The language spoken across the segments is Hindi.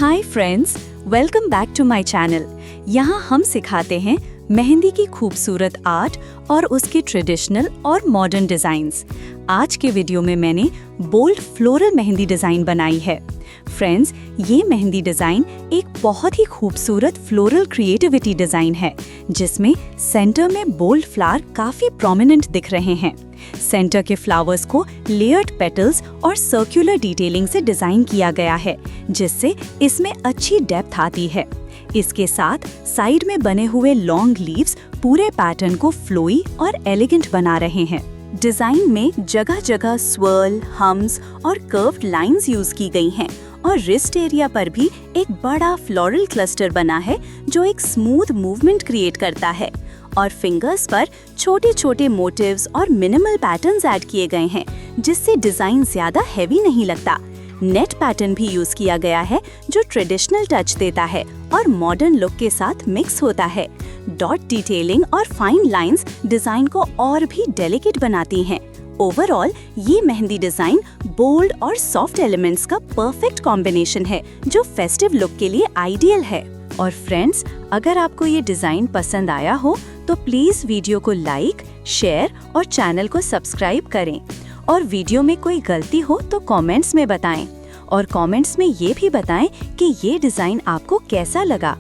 Hi friends, welcome back to my channel. यहाँ हम सिखाते हैं मेहंदी की खूबसूरत आर्ट और उसके ट्रेडिशनल और मॉडर्न डिज़ाइंस। आज के वीडियो में मैंने बोल्ड फ्लोरल मेहंदी डिज़ाइन बनाई है। फ्रेंड्स, ये मेहंदी डिज़ाइन एक बहुत ही खूबसूरत फ्लोरल क्रिएटिविटी डिज़ाइन है, जिसमें सेंटर में बोल्ड फ्लावर काफ़ी प्रोमिनेंट दिख रहे हैं। सेंटर के फ्लावर्स को लेयर्ड पेटल्स और सर्कुलर डिटेलिंग से डिज़ाइन किया गया है, जिससे इसमें अच्छी डेप्थ आती है। इसके साथ साइड में बने हुए लॉन्ग लीव्स पूरे पैटर्न को फ्लोई और एलिगेंट बना रहे हैं। डिज़ाइन में जगह जगह स्वर्ल, हम्स और कर्व्ड लाइंस यूज की गई हैं और रिस्ट एरिया पर भी एक बड़ा फ्लोरल क्लस्टर बना है जो एक स्मूथ मूवमेंट क्रिएट करता है। और फिंगर्स पर छोटे छोटे मोटिव्स और मिनिमल पैटर्न्स ऐड किए गए हैं, जिससे डिज़ाइन ज़्यादा हैवी नहीं लगता। नेट पैटर्न भी यूज किया गया है जो ट्रेडिशनल टच देता है और मॉडर्न लुक के साथ मिक्स होता है। डॉट डिटेलिंग और फाइन लाइंस डिज़ाइन को और भी डेलिकेट बनाती हैं। ओवरऑल ये मेहंदी डिज़ाइन बोल्ड और सॉफ्ट एलिमेंट्स का परफेक्ट कॉम्बिनेशन है, जो फेस्टिव लुक के लिए आइडियल है। और फ्रेंड्स, अगर आपको ये डिज़ाइन पसंद आया हो तो प्लीज़ वीडियो को लाइक, शेयर और चैनल को सब्सक्राइब करें। और वीडियो में कोई गलती हो तो कमेंट्स में बताएं, और कमेंट्स में ये भी बताएं कि ये डिज़ाइन आपको कैसा लगा।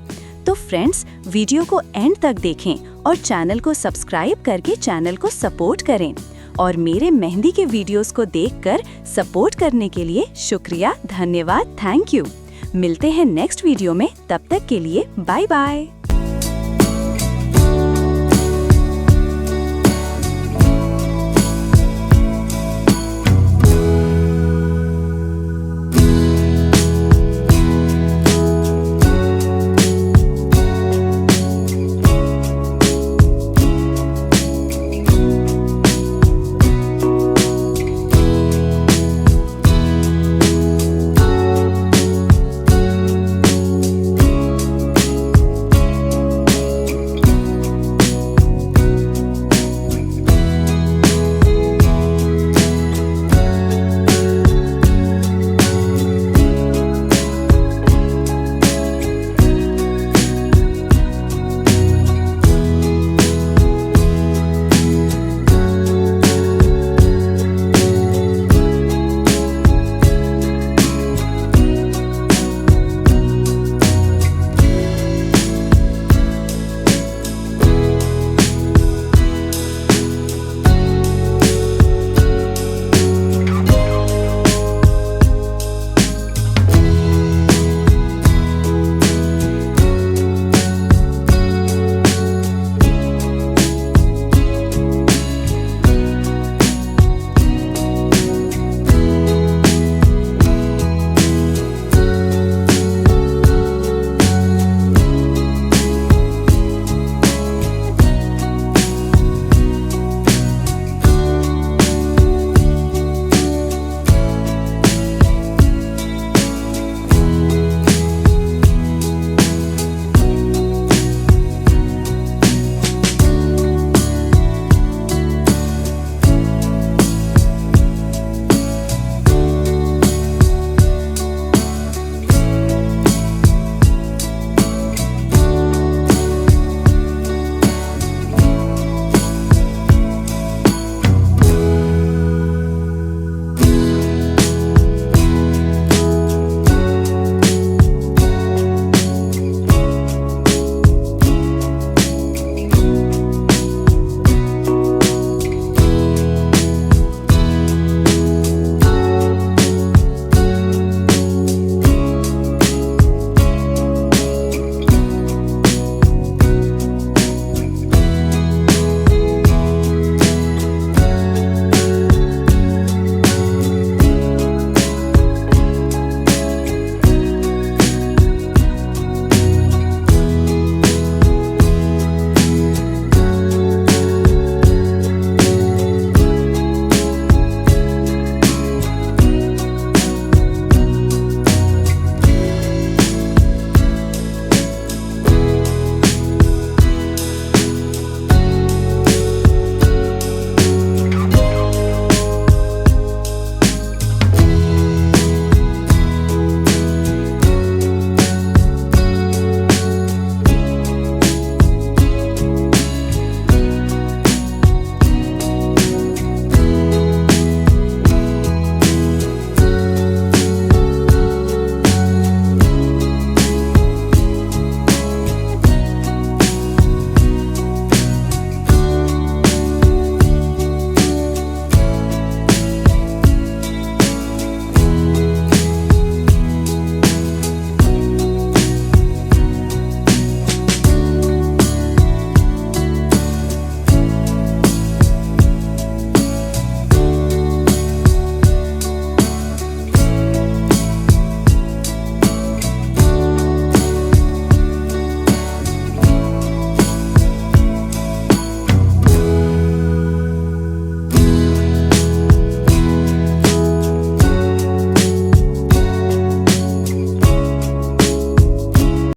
तो फ्रेंड्स, वीडियो को एंड तक देखें और चैनल को सब्सक्राइब करके चैनल को सपोर्ट करें। और मेरे मेहंदी के वीडियोस को देखकर सपोर्ट करने के लिए शुक्रिया, धन्यवाद, थैंक यू। मिलते हैं नेक्स्ट वीडियो में, तब तक के लिए बाय बाय।